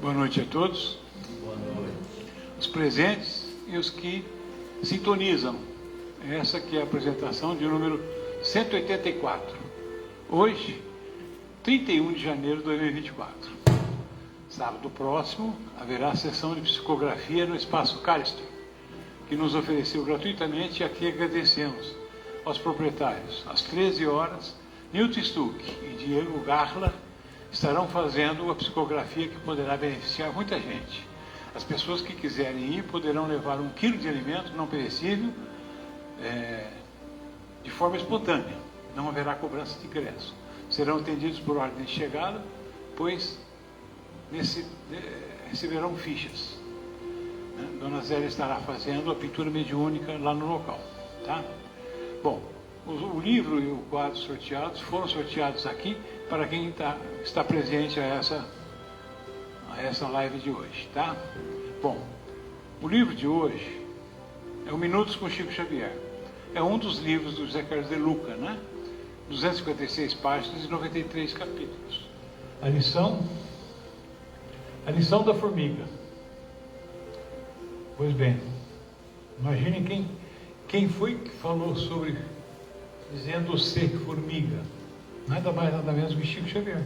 Boa noite a todos. Boa noite. Os presentes e os que sintonizam. Essa aqui é a apresentação de número 184. Hoje, 31 de janeiro de 2024. Sábado próximo, haverá sessão de psicografia no Espaço Callister, que nos ofereceu gratuitamente e aqui agradecemos aos proprietários. Às 13 horas, Newton Stuck e Diego Garla estarão fazendo a psicografia que poderá beneficiar muita gente. As pessoas que quiserem ir poderão levar 1 quilo de alimento não perecível de forma espontânea. Não haverá cobrança de ingresso. Serão atendidos por ordem de chegada, pois receberão fichas. Dona Zélia estará fazendo a pintura mediúnica lá no local. Tá? Bom, o livro e o quadro sorteados foram sorteados aqui para quem está presente a essa live de hoje, tá? Bom, o livro de hoje é o Minutos com Chico Xavier. É um dos livros do José Carlos de Luca, né? 256 páginas e 93 capítulos. A lição da formiga. Pois bem, imaginem quem foi que falou sobre dizendo ser formiga. Nada mais, nada menos que Chico Xavier.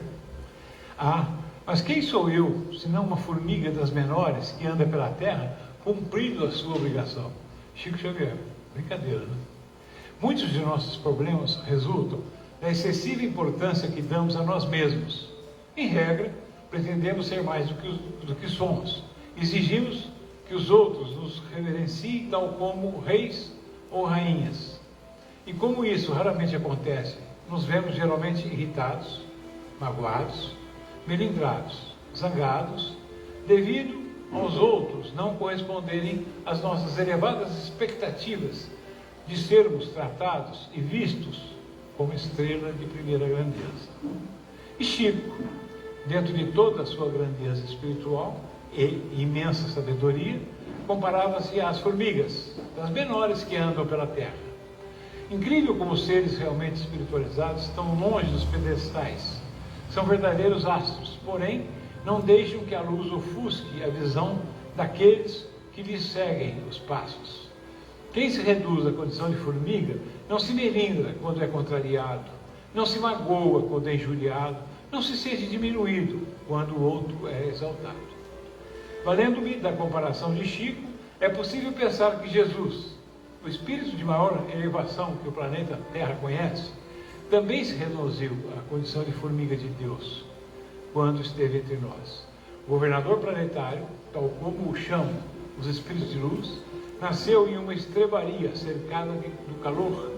Mas quem sou eu, senão uma formiga das menores que anda pela terra, cumprindo a sua obrigação? Chico Xavier. Brincadeira, né? Muitos de nossos problemas resultam da excessiva importância que damos a nós mesmos. Em regra, pretendemos ser mais do que somos. Exigimos que os outros nos reverenciem tal como reis ou rainhas. E como isso raramente acontece, nos vemos geralmente irritados, magoados, melindrados, zangados, devido aos outros não corresponderem às nossas elevadas expectativas de sermos tratados e vistos como estrela de primeira grandeza. E Chico, dentro de toda a sua grandeza espiritual e imensa sabedoria, comparava-se às formigas, das menores que andam pela terra. Incrível como os seres realmente espiritualizados estão longe dos pedestais. São verdadeiros astros, porém, não deixam que a luz ofusque a visão daqueles que lhes seguem os passos. Quem se reduz à condição de formiga não se melindra quando é contrariado, não se magoa quando é injuriado, não se sente diminuído quando o outro é exaltado. Valendo-me da comparação de Chico, é possível pensar que Jesus, o espírito de maior elevação que o planeta Terra conhece, também se reduziu à condição de formiga de Deus, quando esteve entre nós. O governador planetário, tal como o chamam os espíritos de luz, nasceu em uma estrebaria cercada do calor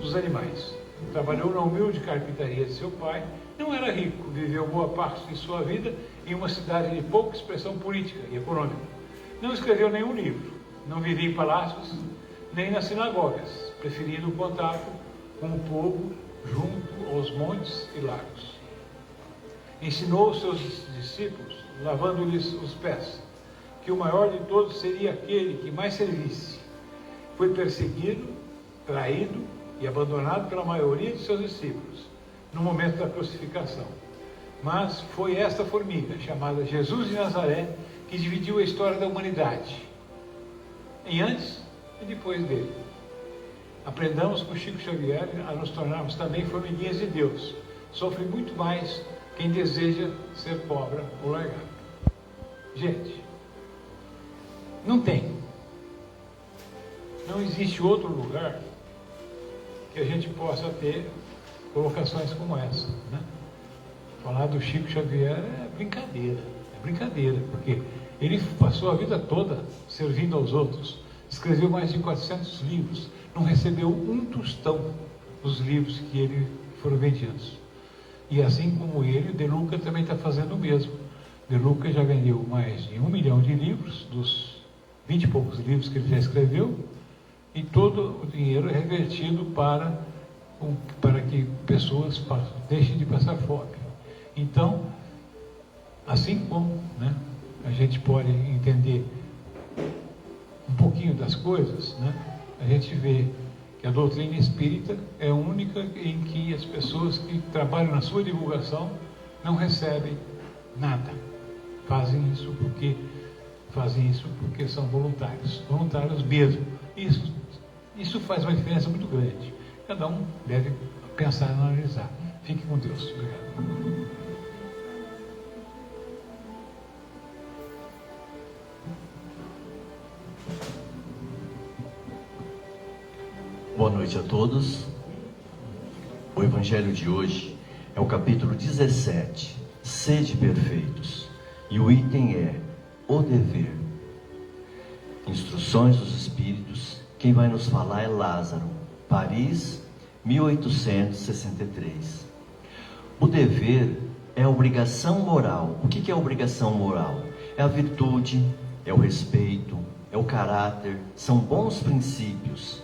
dos animais. Trabalhou na humilde carpintaria de seu pai, não era rico, viveu boa parte de sua vida em uma cidade de pouca expressão política e econômica. Não escreveu nenhum livro, não vivia em palácios, nem nas sinagogas, preferindo o contato com o povo junto aos montes e lagos. Ensinou os seus discípulos, lavando-lhes os pés, que o maior de todos seria aquele que mais servisse. Foi perseguido, traído e abandonado pela maioria de seus discípulos, no momento da crucificação. Mas foi esta formiga, chamada Jesus de Nazaré, que dividiu a história da humanidade, em antes e depois dele. Aprendamos com Chico Xavier a nos tornarmos também formiguinhas de Deus. Sofre muito mais quem deseja ser pobre ou largado. Gente, não existe outro lugar que a gente possa ter colocações como essa, né? Falar do Chico Xavier é brincadeira, porque ele passou a vida toda servindo aos outros, escreveu mais de 400 livros, não recebeu um tostão dos livros que ele foram vendidos. E assim como ele, De Luca também está fazendo o mesmo. De Luca já vendeu mais de 1 milhão de livros, dos 20 e poucos livros que ele já escreveu, e todo o dinheiro é revertido para que pessoas deixem de passar fome. Então, assim como, né, a gente pode entender um pouquinho das coisas, né, a gente vê que a doutrina espírita é a única em que as pessoas que trabalham na sua divulgação não recebem nada. fazem isso porque são voluntários mesmo. Isso faz uma diferença muito grande. Cada um deve pensar e analisar. Fique com Deus. Obrigado. Boa noite a todos. O Evangelho de hoje é o capítulo 17, Sede perfeitos. E o item é o dever. Instruções dos Espíritos. Quem vai nos falar é Lázaro, Paris, 1863. O dever é a obrigação moral. O que é a obrigação moral? É a virtude, é o respeito, é o caráter, são bons princípios,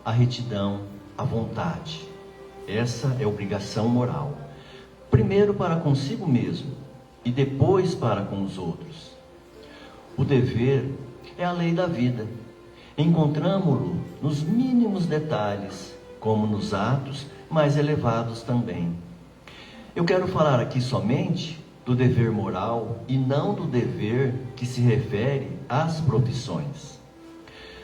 a retidão, a vontade. Essa é a obrigação moral. Primeiro para consigo mesmo e depois para com os outros. O dever é a lei da vida. Encontramo-lo nos mínimos detalhes, como nos atos mais elevados também. Eu quero falar aqui somente do dever moral e não do dever que se refere às profissões.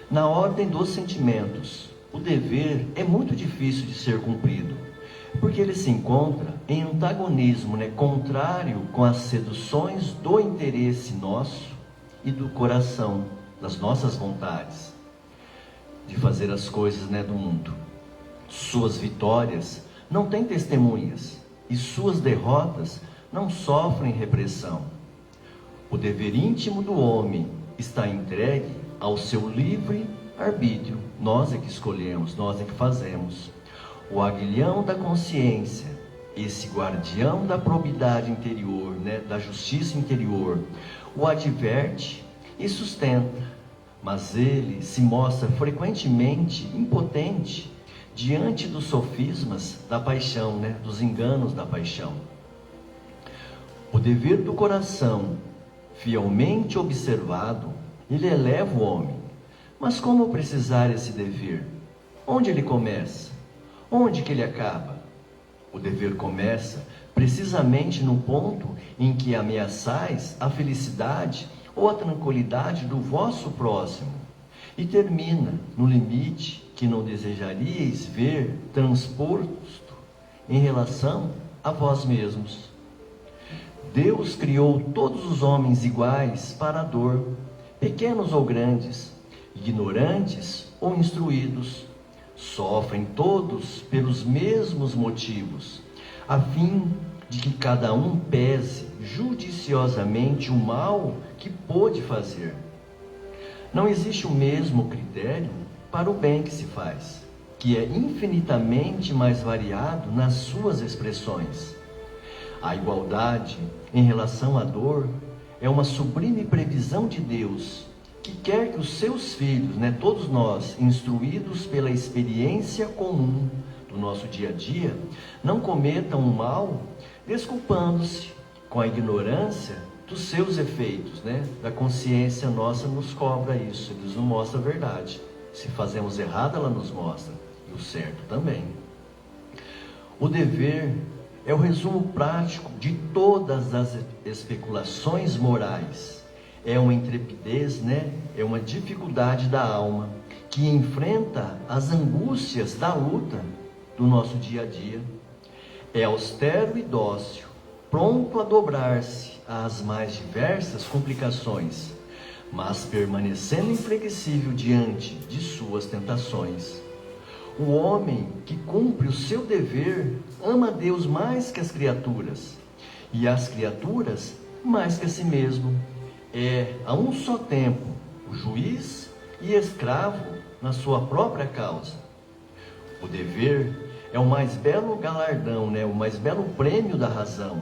Na ordem dos sentimentos, o dever é muito difícil de ser cumprido, porque ele se encontra em antagonismo, contrário com as seduções do interesse nosso e do coração, das nossas vontades, de fazer as coisas do mundo. Suas vitórias não têm testemunhas e suas derrotas não sofrem repressão. O dever íntimo do homem está entregue ao seu livre arbítrio. Nós é que escolhemos, nós é que fazemos. O aguilhão da consciência, esse guardião da probidade interior, da justiça interior, o adverte e sustenta, mas ele se mostra frequentemente impotente diante dos sofismas da paixão, dos enganos da paixão. O dever do coração, fielmente observado, ele eleva o homem. Mas como precisar esse dever? Onde ele começa? Onde que ele acaba? O dever começa precisamente no ponto em que ameaçais a felicidade ou a tranquilidade do vosso próximo, e termina no limite que não desejaríeis ver transposto em relação a vós mesmos. Deus criou todos os homens iguais para a dor, pequenos ou grandes, ignorantes ou instruídos. Sofrem todos pelos mesmos motivos, a fim de que cada um pese judiciosamente o mal que pôde fazer. Não existe o mesmo critério para o bem que se faz, que é infinitamente mais variado nas suas expressões. A igualdade em relação à dor é uma sublime previsão de Deus, que quer que os seus filhos, todos nós, instruídos pela experiência comum do nosso dia a dia, não cometam o mal, desculpando-se com a ignorância dos seus efeitos, da consciência nossa nos cobra isso, Deus nos mostra a verdade. Se fazemos errado, ela nos mostra, e o certo também. O dever é o resumo prático de todas as especulações morais. É uma intrepidez, é uma dificuldade da alma, que enfrenta as angústias da luta do nosso dia a dia. É austero e dócil, pronto a dobrar-se às mais diversas complicações, mas permanecendo inflexível diante de suas tentações. O homem que cumpre o seu dever ama a Deus mais que as criaturas, e as criaturas mais que a si mesmo. É a um só tempo o juiz e escravo na sua própria causa. O dever é o mais belo galardão, o mais belo prêmio da razão.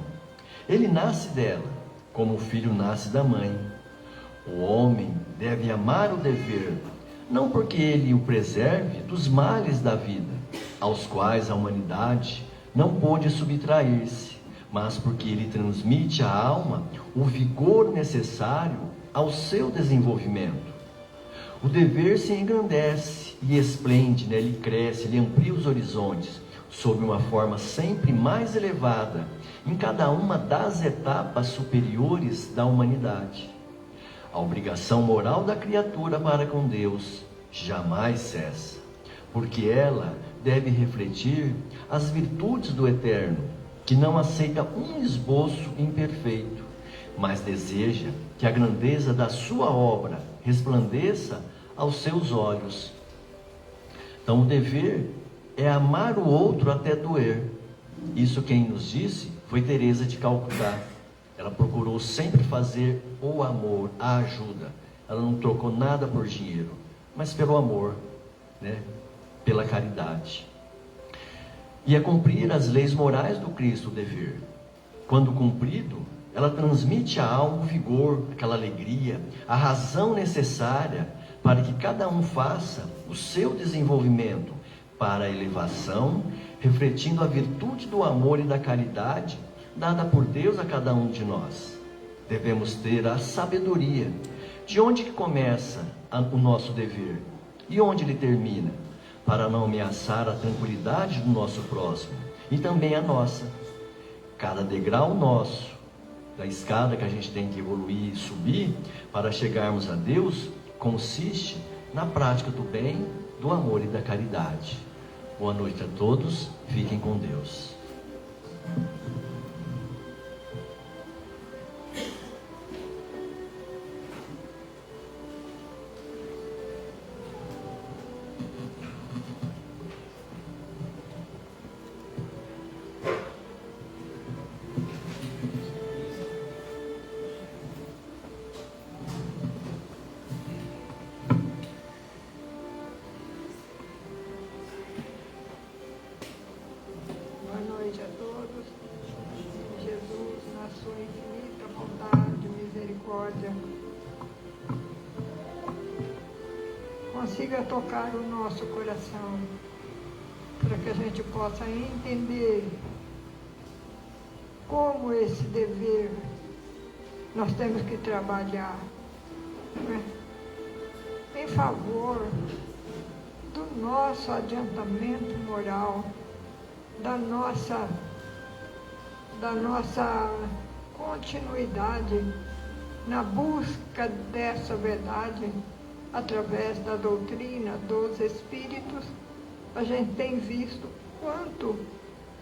Ele nasce dela, como o filho nasce da mãe. O homem deve amar o dever, não porque ele o preserve dos males da vida, aos quais a humanidade não pôde subtrair-se, mas porque ele transmite à alma o vigor necessário ao seu desenvolvimento. O dever se engrandece e esplende, ele cresce, ele amplia os horizontes. sob uma forma sempre mais elevada, em cada uma das etapas superiores da humanidade. A obrigação moral da criatura para com Deus jamais cessa, porque ela deve refletir as virtudes do Eterno, que não aceita um esboço imperfeito, mas deseja que a grandeza da sua obra resplandeça aos seus olhos. Então o dever é amar o outro até doer. Isso quem nos disse foi Teresa de Calcutá. Ela procurou sempre fazer o amor, a ajuda. Ela não trocou nada por dinheiro, mas pelo amor, né? Pela caridade. E é cumprir as leis morais do Cristo o dever. Quando cumprido, ela transmite à alma o vigor, aquela alegria, a razão necessária para que cada um faça o seu desenvolvimento para a elevação, refletindo a virtude do amor e da caridade dada por Deus a cada um de nós. Devemos ter a sabedoria de onde que começa o nosso dever e onde ele termina, para não ameaçar a tranquilidade do nosso próximo e também a nossa. Cada degrau nosso, da escada que a gente tem que evoluir e subir para chegarmos a Deus, consiste na prática do bem, do amor e da caridade. Boa noite a todos, fiquem com Deus. Consiga tocar o nosso coração, para que a gente possa entender como esse dever nós temos que trabalhar, né? Em favor do nosso adiantamento moral, da nossa continuidade na busca dessa verdade. Através da doutrina dos Espíritos, a gente tem visto quanto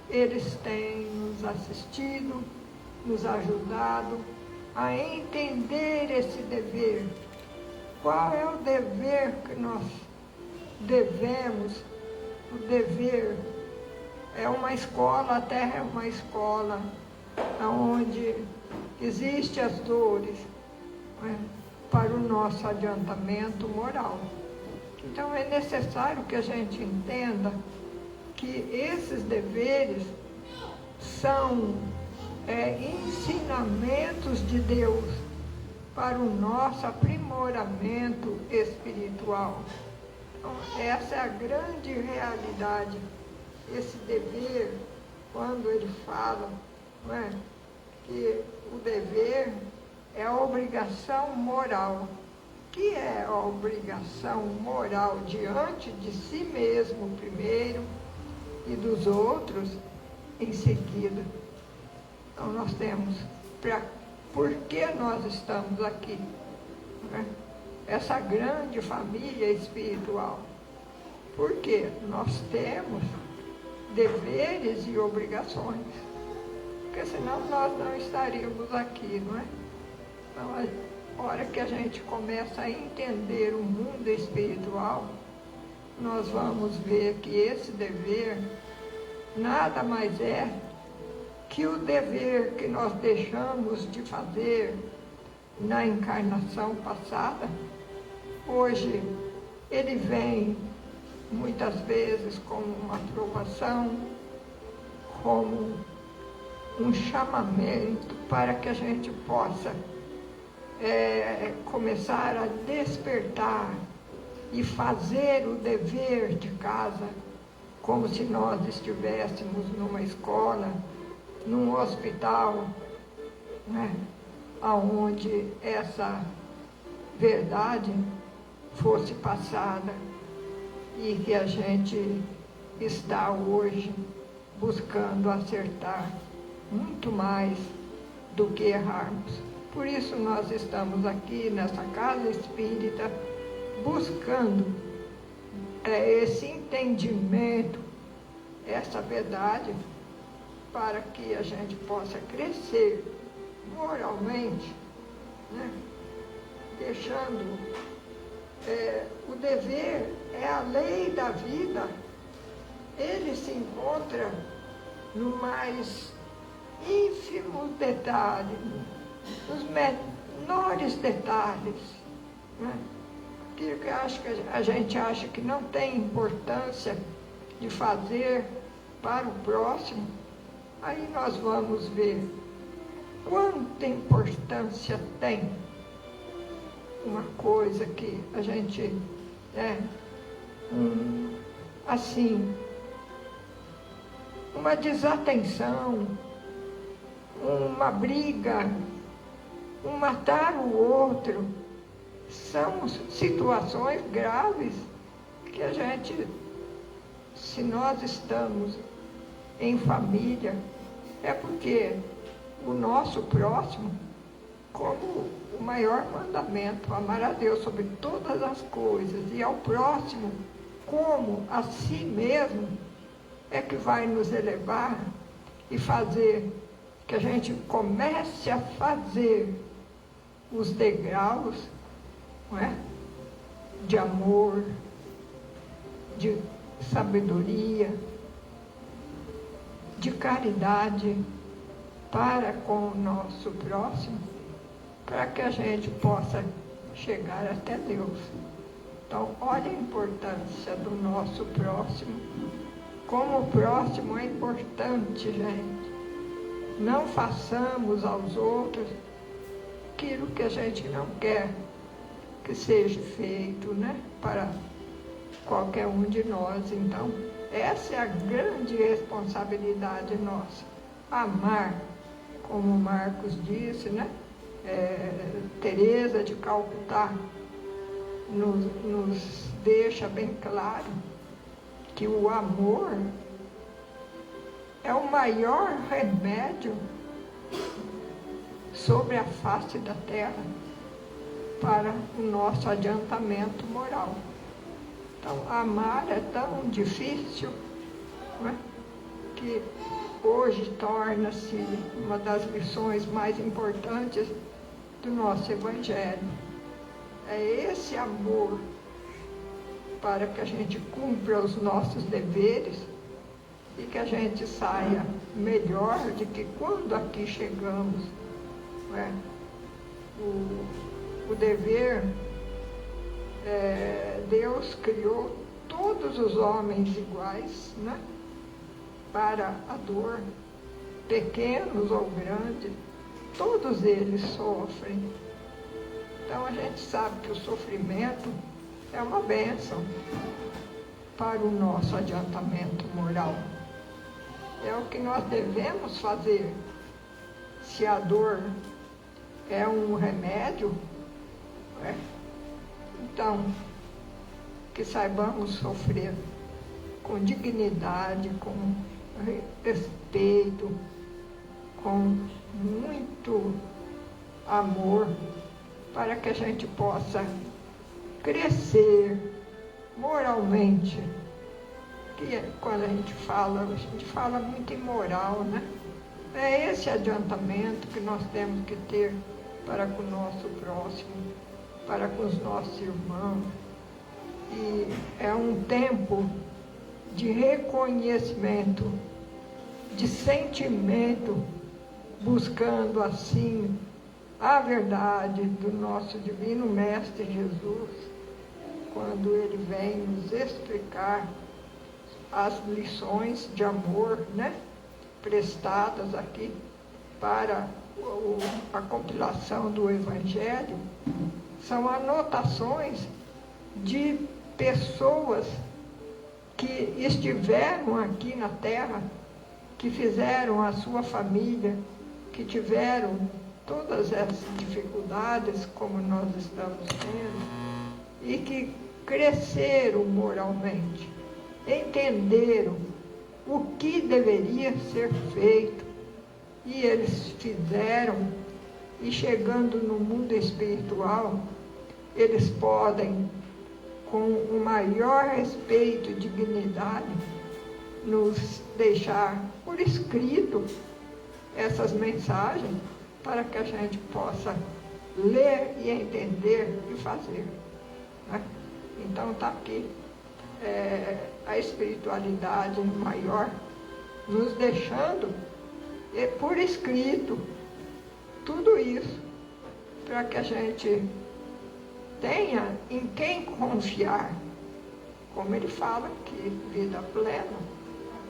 eles têm nos assistido, nos ajudado a entender esse dever. Qual é o dever que nós devemos? O dever é uma escola, a Terra é uma escola, onde existem as dores, né, para o nosso adiantamento moral. Então é necessário que a gente entenda que esses deveres são ensinamentos de Deus para o nosso aprimoramento espiritual. Então, essa é a grande realidade. Esse dever, quando ele fala, não é, que o dever é a obrigação moral. Que é a obrigação moral diante de si mesmo primeiro e dos outros em seguida. Então nós temos, por que nós estamos aqui? Né? Essa grande família espiritual. Porque nós temos deveres e obrigações. Porque senão nós não estaríamos aqui, não é? Então, a hora que a gente começa a entender o mundo espiritual, nós vamos ver que esse dever nada mais é que o dever que nós deixamos de fazer na encarnação passada. Hoje, ele vem muitas vezes como uma provação, como um chamamento para que a gente possa começar a despertar e fazer o dever de casa, como se nós estivéssemos numa escola, num hospital, né, onde essa verdade fosse passada e que a gente está hoje buscando acertar muito mais do que errarmos. Por isso nós estamos aqui nessa casa espírita buscando esse entendimento, essa verdade, para que a gente possa crescer moralmente, né? Deixando o dever é a lei da vida. Ele se encontra no mais ínfimo detalhe, nos menores detalhes, né? Aquilo que a gente acha que não tem importância de fazer para o próximo, aí nós vamos ver quanta importância tem uma coisa que a gente, assim, uma desatenção, uma briga, um matar o outro, são situações graves que a gente, se nós estamos em família, é porque o nosso próximo, como o maior mandamento, amar a Deus sobre todas as coisas e ao próximo como a si mesmo, é que vai nos elevar e fazer que a gente comece a fazer os degraus, não é? De amor, de sabedoria, de caridade para com o nosso próximo, para que a gente possa chegar até Deus. Então, olha a importância do nosso próximo. Como o próximo é importante, gente. Não façamos aos outros aquilo que a gente não quer que seja feito, né? Para qualquer um de nós. Então, essa é a grande responsabilidade nossa. Amar, como o Marcos disse, né? Teresa de Calcutá nos deixa bem claro que o amor é o maior remédio sobre a face da terra para o nosso adiantamento moral. Então, amar é tão difícil, né, que hoje torna-se uma das lições mais importantes do nosso Evangelho. É esse amor para que a gente cumpra os nossos deveres e que a gente saia melhor do que quando aqui chegamos. Né? O dever, Deus criou todos os homens iguais, né? Para a dor, pequenos ou grandes, todos eles sofrem. Então a gente sabe que o sofrimento é uma bênção para o nosso adiantamento moral. É o que nós devemos fazer. Se a dor é um remédio, então que saibamos sofrer com dignidade, com respeito, com muito amor, para que a gente possa crescer moralmente. Que quando a gente fala muito em moral, né? É esse adiantamento que nós temos que ter para com o nosso próximo, para com os nossos irmãos. E é um tempo de reconhecimento, de sentimento, buscando assim a verdade do nosso Divino Mestre Jesus, quando ele vem nos explicar as lições de amor, né, prestadas aqui para a compilação do Evangelho. São anotações de pessoas que estiveram aqui na Terra, que fizeram a sua família, que tiveram todas essas dificuldades como nós estamos tendo, e que cresceram moralmente, entenderam o que deveria ser feito. E eles fizeram, e chegando no mundo espiritual, eles podem, com o maior respeito e dignidade, nos deixar por escrito essas mensagens para que a gente possa ler e entender e fazer, né? Então está aqui a espiritualidade maior nos deixando por escrito tudo isso para que a gente tenha em quem confiar, como ele fala aqui, vida plena,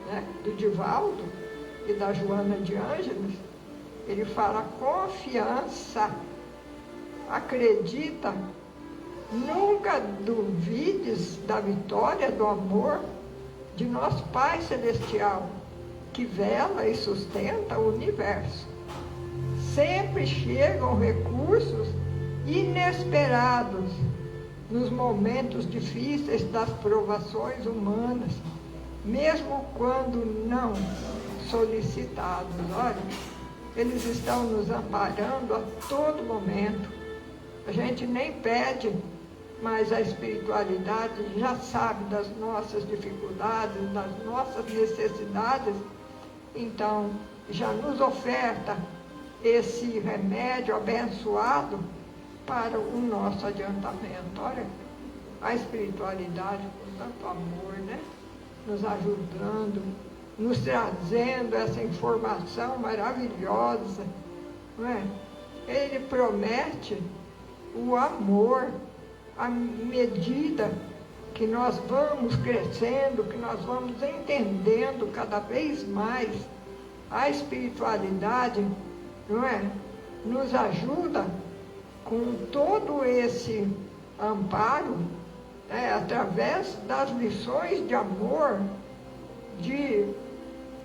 né? Do Divaldo e da Joana de Ângeles, ele fala confiança, acredita, nunca duvides da vitória do amor de nosso Pai Celestial, que vela e sustenta o universo. Sempre chegam recursos inesperados nos momentos difíceis das provações humanas, mesmo quando não solicitados. Olha, eles estão nos amparando a todo momento. A gente nem pede, mas a espiritualidade já sabe das nossas dificuldades, das nossas necessidades, então já nos oferta esse remédio abençoado para o nosso adiantamento. Olha, a espiritualidade com tanto amor, né? Nos ajudando, nos trazendo essa informação maravilhosa, não é? Ele promete o amor à medida que nós vamos crescendo, que nós vamos entendendo cada vez mais a espiritualidade, não é? Nos ajuda com todo esse amparo, através das lições de amor, de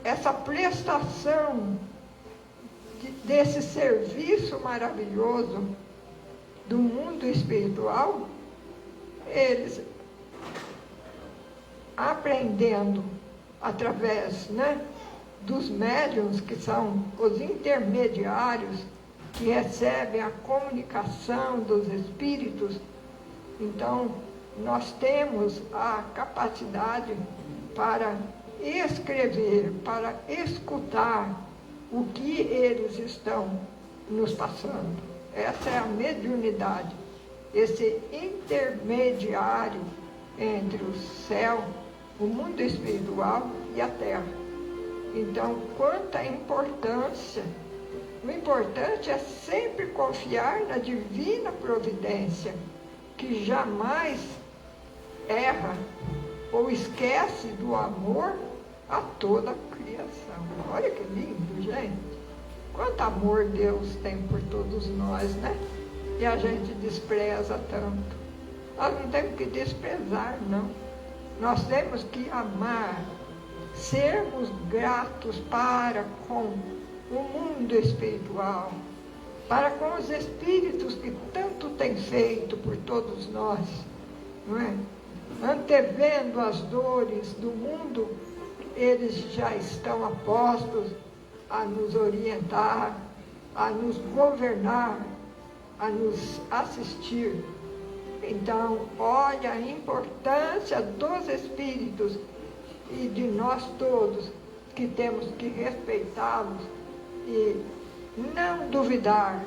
essa prestação desse serviço maravilhoso do mundo espiritual, eles aprendendo através, dos médiuns, que são os intermediários que recebem a comunicação dos espíritos. Então, nós temos a capacidade para escrever, para escutar o que eles estão nos passando. Essa é a mediunidade, esse intermediário entre o céu, o mundo espiritual e a terra. Então, quanta importância! O importante é sempre confiar na divina providência, que jamais erra ou esquece do amor a toda a criação. Olha que lindo, gente! Quanto amor Deus tem por todos nós, né? E a gente despreza tanto. Nós não temos que desprezar, não. Nós temos que amar, sermos gratos para com o mundo espiritual, para com os espíritos que tanto têm feito por todos nós, não é? Antevendo as dores do mundo, eles já estão apostos a nos orientar, a nos governar, a nos assistir. Então, olha a importância dos espíritos e de nós todos, que temos que respeitá-los e não duvidar,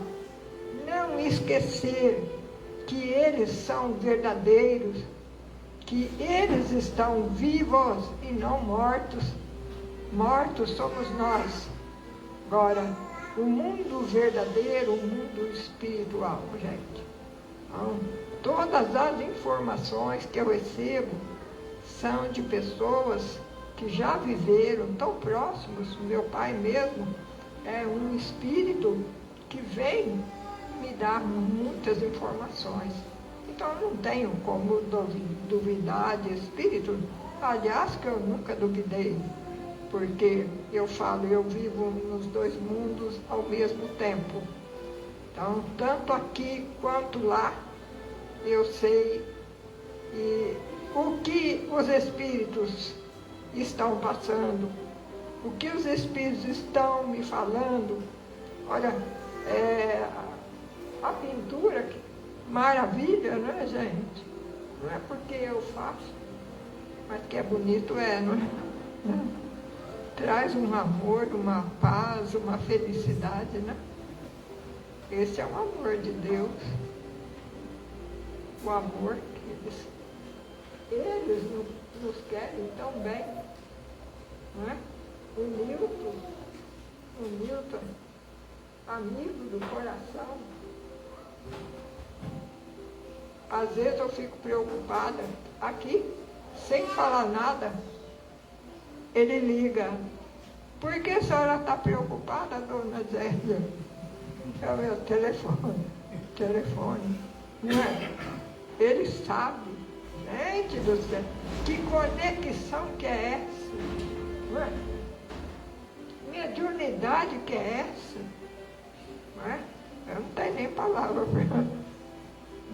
não esquecer que eles são verdadeiros, que eles estão vivos e não mortos. Mortos somos nós. Agora, o mundo verdadeiro, o mundo espiritual, gente. Então, todas as informações que eu recebo são de pessoas que já viveram tão próximos. Meu pai mesmo é um espírito que vem me dar muitas informações. Então, eu não tenho como duvidar de espírito. Aliás, que eu nunca duvidei, porque eu falo, eu vivo nos dois mundos ao mesmo tempo. Então, tanto aqui quanto lá, eu sei. E o que os espíritos estão passando, o que os espíritos estão me falando. Olha, a pintura, que maravilha, não é, gente? Não é porque eu faço, mas que é bonito, não é? Traz um amor, uma paz, uma felicidade, né? Esse é o amor de Deus. O amor que eles nos querem tão bem, não é? O Newton, amigo do coração. Às vezes eu fico preocupada, aqui, sem falar nada, ele liga. Por que a senhora está preocupada, dona Zélia? É o meu telefone. Não é? Ele sabe, gente do céu, que conexão que é essa? Não é? Mediunidade que é essa? Não é? Eu não tenho nem palavra para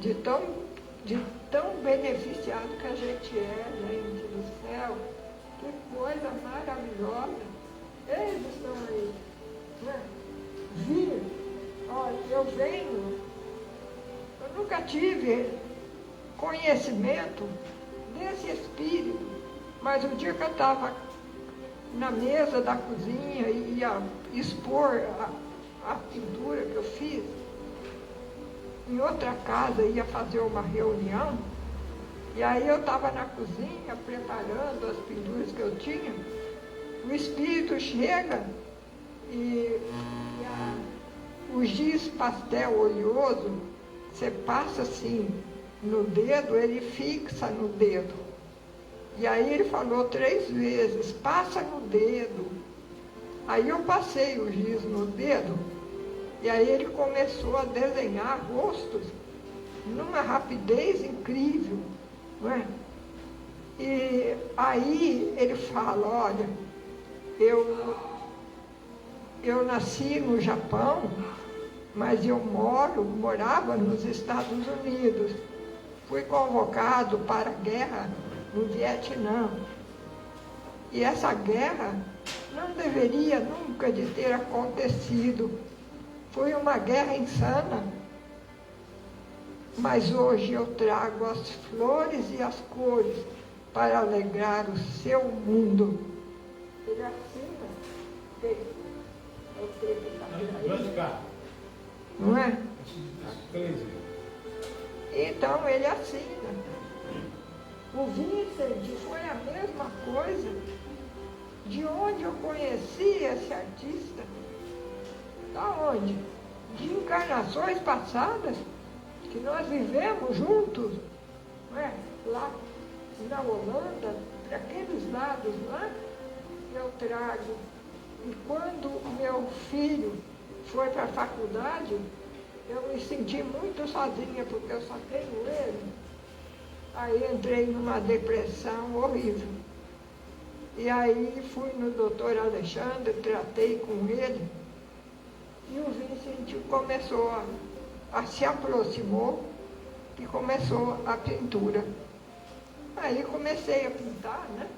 de tão beneficiado que a gente é, gente do céu. Que coisa maravilhosa. Eles estão aí. Né? Vir. Olha, eu nunca tive conhecimento desse espírito, mas um dia que eu estava na mesa da cozinha e ia expor a pintura que eu fiz, em outra casa ia fazer uma reunião, e aí eu estava na cozinha preparando as pinturas que eu tinha, o espírito chega e o giz pastel oleoso, você passa assim no dedo, ele fixa no dedo. E aí ele falou 3 vezes, passa no dedo. Aí eu passei o giz no dedo, e aí ele começou a desenhar rostos numa rapidez incrível, não é? E aí ele fala, olha, eu nasci no Japão, mas eu morava nos Estados Unidos. Fui convocado para a guerra no Vietnã. E essa guerra não deveria nunca de ter acontecido. Foi uma guerra insana. Mas hoje eu trago as flores e as cores para alegrar o seu mundo. Ele assina. Não é? Então ele assina. O Vincent foi a mesma coisa. De onde eu conheci esse artista? Da onde? De encarnações passadas, que nós vivemos juntos, não é? Lá na Holanda, para aqueles lados lá, eu trago. E quando meu filho foi para a faculdade, eu me senti muito sozinha, porque eu só tenho ele. Aí entrei numa depressão horrível. E aí fui no doutor Alexandre, tratei com ele, e o Vicente começou se aproximou e começou a pintura. Aí comecei a pintar, né?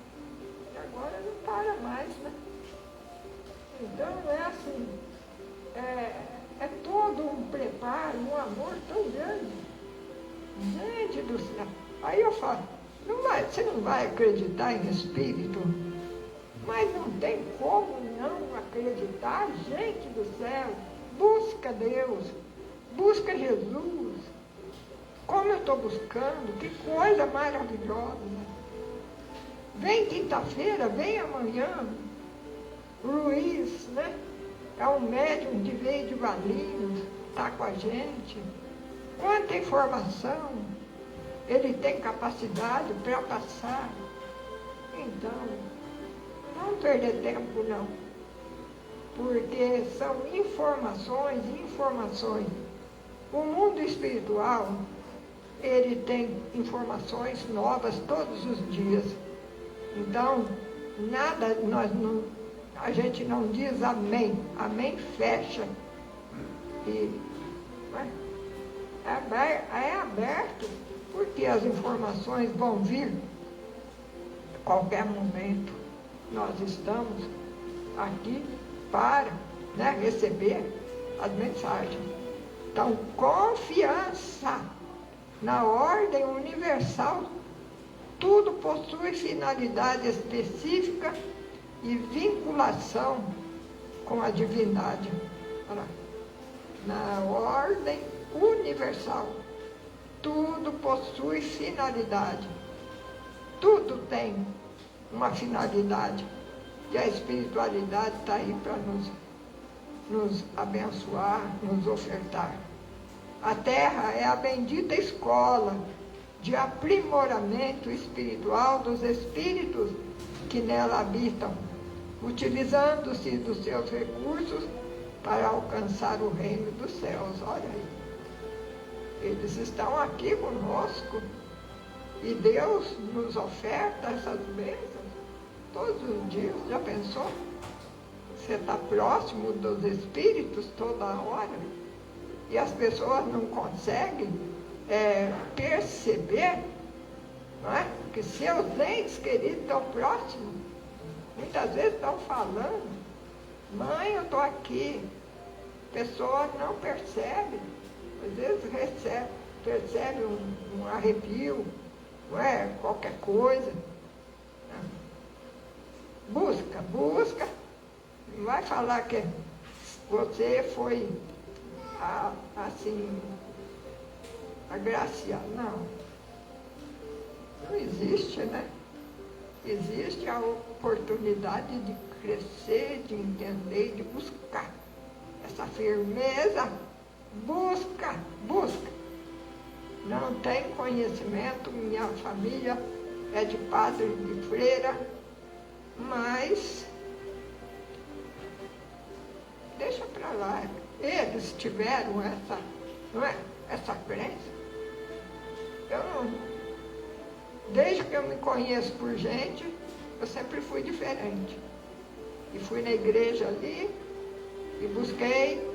E agora não para mais, né? Então é assim, é todo um preparo, um amor tão grande. Gente do céu. Aí eu falo, você não vai acreditar em espírito? Mas não tem como não acreditar, gente do céu. Busca Deus, busca Jesus. Como eu estou buscando, que coisa maravilhosa. Vem quinta-feira, vem amanhã. Luiz, né? É um médium que veio de Valinhos, está com a gente. Quanta informação ele tem capacidade para passar. Então, não perder tempo não, porque são informações. O mundo espiritual, ele tem informações novas todos os dias. Então, nada, a gente não diz amém, amém fecha. E é aberto, porque as informações vão vir a qualquer momento. nós estamos aqui para, né, receber as mensagens. Então, confiança na ordem universal. Tudo possui finalidade específica e vinculação com a divindade. Olha lá. Na ordem universal, tudo possui finalidade. Tudo tem uma finalidade. E a espiritualidade está aí para nos abençoar, nos ofertar. A Terra é a bendita escola de aprimoramento espiritual dos espíritos que nela habitam, utilizando-se dos seus recursos para alcançar o reino dos céus. Olha aí. Eles estão aqui conosco e Deus nos oferta essas bênçãos todos os dias. Já pensou? Você está próximo dos espíritos toda hora e as pessoas não conseguem perceber, não é? Que seus entes queridos estão próximos. Muitas vezes estão falando: mãe, eu estou aqui. A pessoa não percebe. Às vezes percebe um arrepio, não é? Qualquer coisa. Busca. Não vai falar que você foi assim, agraciado. Não existe, né? Existe a oportunidade de crescer, de entender, de buscar. Essa firmeza, busca. Não tem conhecimento, minha família é de padre e de freira, mas deixa para lá. Eles tiveram essa crença. Desde que eu me conheço por gente, eu sempre fui diferente. E fui na igreja ali e busquei,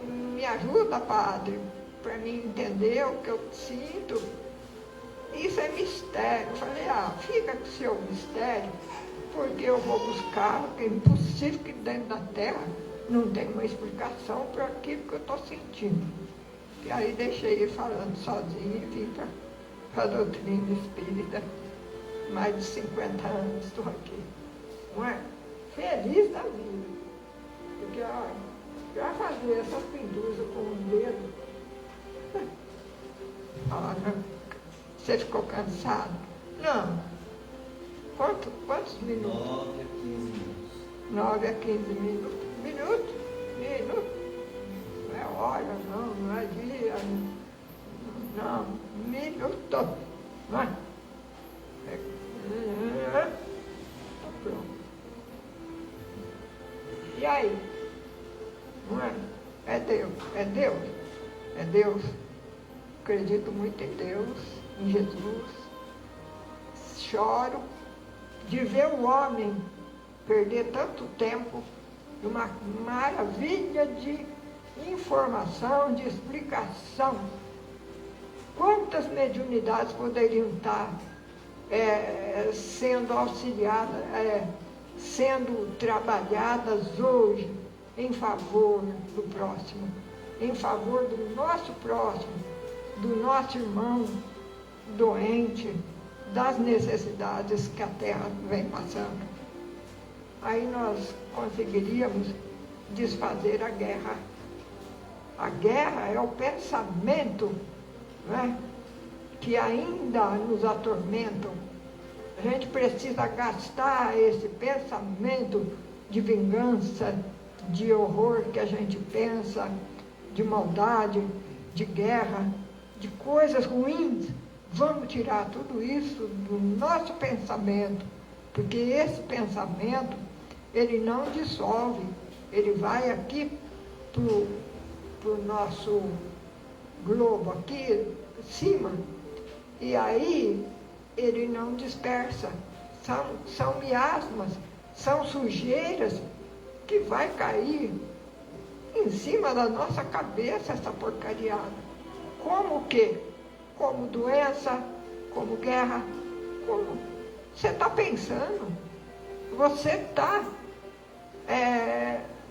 me ajuda, padre, para mim entender o que eu sinto. Isso é mistério. Eu falei: fica com o seu mistério, porque eu vou buscar, porque é impossível que dentro da terra não tem uma explicação para aquilo que eu estou sentindo. E aí deixei ele falando sozinho e vim para a doutrina espírita. Mais de 50 anos estou aqui. Não é? Feliz da vida. Porque, já fazer essas pinturas com o dedo. Você ficou cansado? Não. Quantos minutos? 9 a 15 minutos. 9 a 15 minutos. Minuto. Não é hora, não é dia. Não, minuto. Não é? Tá pronto. E aí? Não é? É Deus. Acredito muito em Deus, em Jesus. Choro de ver o homem perder tanto tempo numa maravilha de informação, de explicação. Quantas mediunidades poderiam estar sendo auxiliadas, sendo trabalhadas hoje em favor do próximo, em favor do nosso próximo, do nosso irmão doente, das necessidades que a Terra vem passando. Aí nós conseguiríamos desfazer a guerra. A guerra é o pensamento, né, que ainda nos atormentam. A gente precisa gastar esse pensamento de vingança, de horror que a gente pensa, de maldade, de guerra, de coisas ruins. Vamos tirar tudo isso do nosso pensamento, porque esse pensamento, ele não dissolve, ele vai aqui para o nosso globo, aqui em cima, e aí ele não dispersa. São miasmas, são sujeiras que vai cair em cima da nossa cabeça, essa porcariada. Como o quê? Como doença, como guerra, como... Você está pensando? você está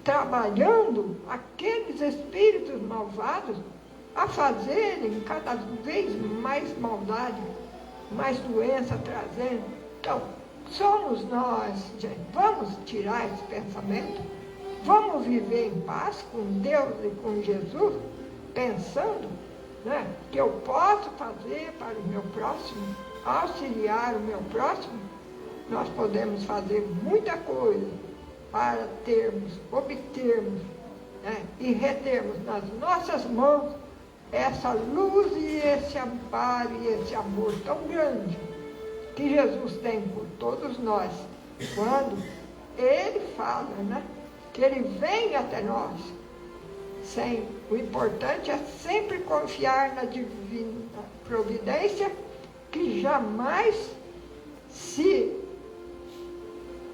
trabalhando aqueles espíritos malvados a fazerem cada vez mais maldade, mais doença trazendo. Então, somos nós, gente, vamos tirar esse pensamento, vamos viver em paz com Deus e com Jesus, pensando, né, que eu posso fazer para o meu próximo, auxiliar o meu próximo. Nós podemos fazer muita coisa para obtermos, né, e retermos nas nossas mãos essa luz e esse amparo e esse amor tão grande que Jesus tem por todos nós. Quando Ele fala, né, que Ele vem até nós, o importante é sempre confiar na divina providência, que jamais se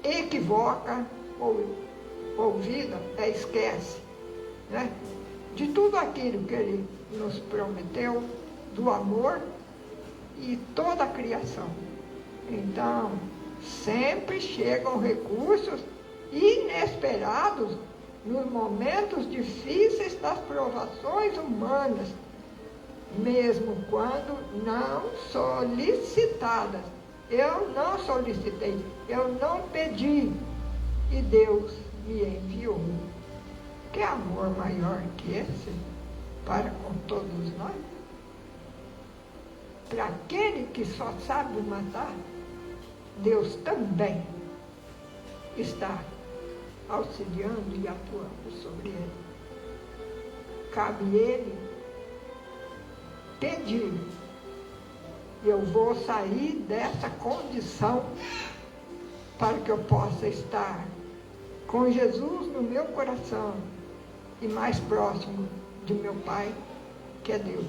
equivoca ou vida, esquece, né, de tudo aquilo que Ele nos prometeu, do amor e toda a criação. Então, sempre chegam recursos inesperados nos momentos difíceis das provações humanas, mesmo quando não solicitadas. Eu não solicitei, eu não pedi, e Deus me enviou. Que amor maior que esse para com todos nós? Para aquele que só sabe matar, Deus também está auxiliando e atuando sobre ele. Cabe ele pedir. Eu vou sair dessa condição para que eu possa estar com Jesus no meu coração e mais próximo de meu Pai, que é Deus.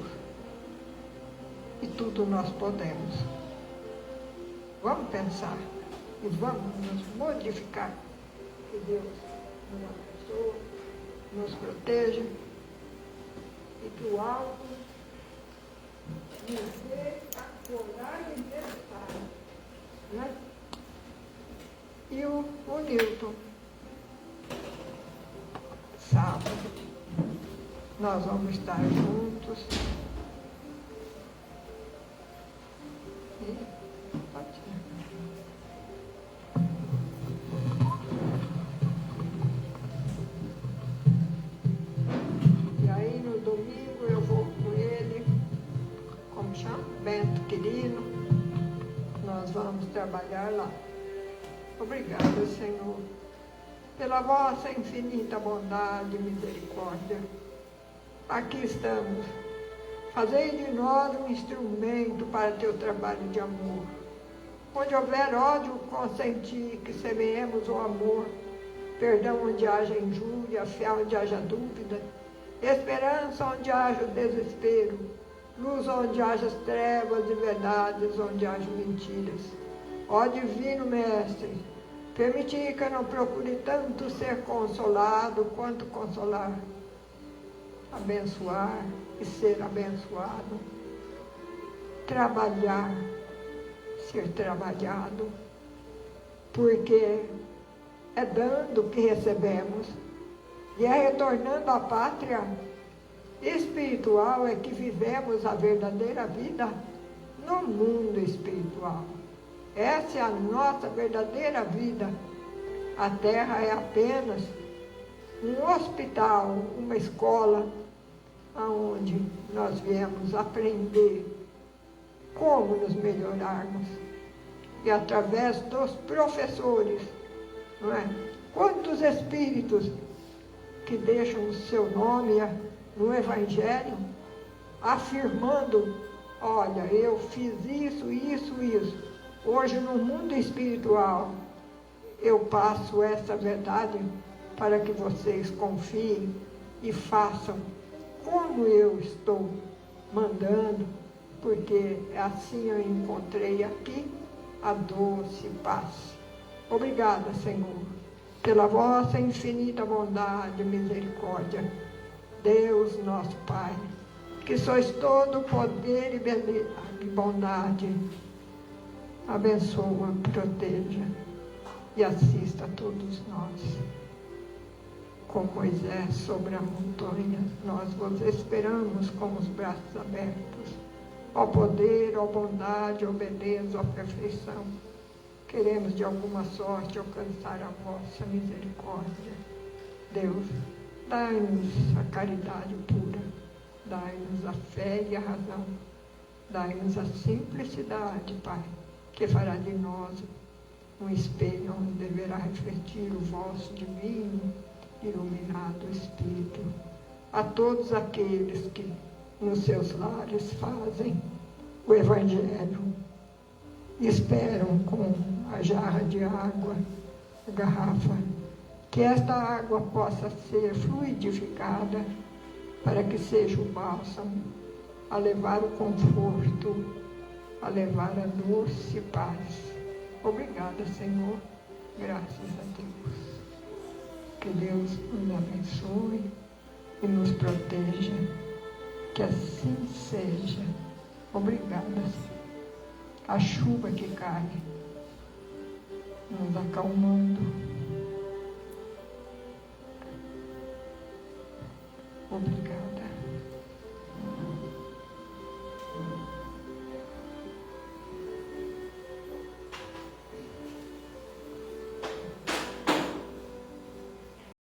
E tudo nós podemos. Vamos pensar e vamos nos modificar. Que Deus nos abençoe, nos proteja e que o alto nos dê a coragem necessária, né? E o Newton, sábado, nós vamos estar juntos. E pode ir. E aí no domingo eu vou com ele, como chama? Bento Quirino. Nós vamos trabalhar lá. Obrigada, Senhor, pela vossa infinita bondade e misericórdia. Aqui estamos. Fazei de nós um instrumento para teu trabalho de amor. Onde houver ódio, consenti que semeemos o amor. Perdão onde haja injúria, fé onde haja dúvida. Esperança onde haja o desespero. Luz onde haja as trevas e verdades onde haja mentiras. Ó Divino Mestre, permiti que eu não procure tanto ser consolado quanto consolar, abençoar e ser abençoado, trabalhar, ser trabalhado, porque é dando que recebemos e é retornando à pátria espiritual é que vivemos a verdadeira vida no mundo espiritual. Essa é a nossa verdadeira vida. A terra é apenas um hospital, uma escola, onde nós viemos aprender como nos melhorarmos. E através dos professores, não é? Quantos espíritos que deixam o seu nome no Evangelho, afirmando, olha, eu fiz isso, isso, isso. Hoje, no mundo espiritual, eu passo essa verdade para que vocês confiem e façam como eu estou mandando, porque assim eu encontrei aqui a doce paz. Obrigada, Senhor, pela vossa infinita bondade e misericórdia. Deus, nosso Pai, que sois todo poder e bondade, abençoa, proteja e assista a todos nós. Com Moisés sobre a montanha, nós vos esperamos com os braços abertos. Ó poder, ó bondade, ó beleza, ó perfeição. Queremos de alguma sorte alcançar a vossa misericórdia. Deus, dai-nos a caridade pura, dai-nos a fé e a razão, dai-nos a simplicidade, Pai, que fará de nós um espelho onde deverá refletir o vosso divino, iluminado Espírito. A todos aqueles que nos seus lares fazem o Evangelho, esperam com a jarra de água, a garrafa, que esta água possa ser fluidificada para que seja o bálsamo a levar o conforto, a levar a doce paz. Obrigada, Senhor, graças a Deus. Que Deus nos abençoe e nos proteja, que assim seja. Obrigada, Senhor. A chuva que cai, nos acalmando. Obrigada.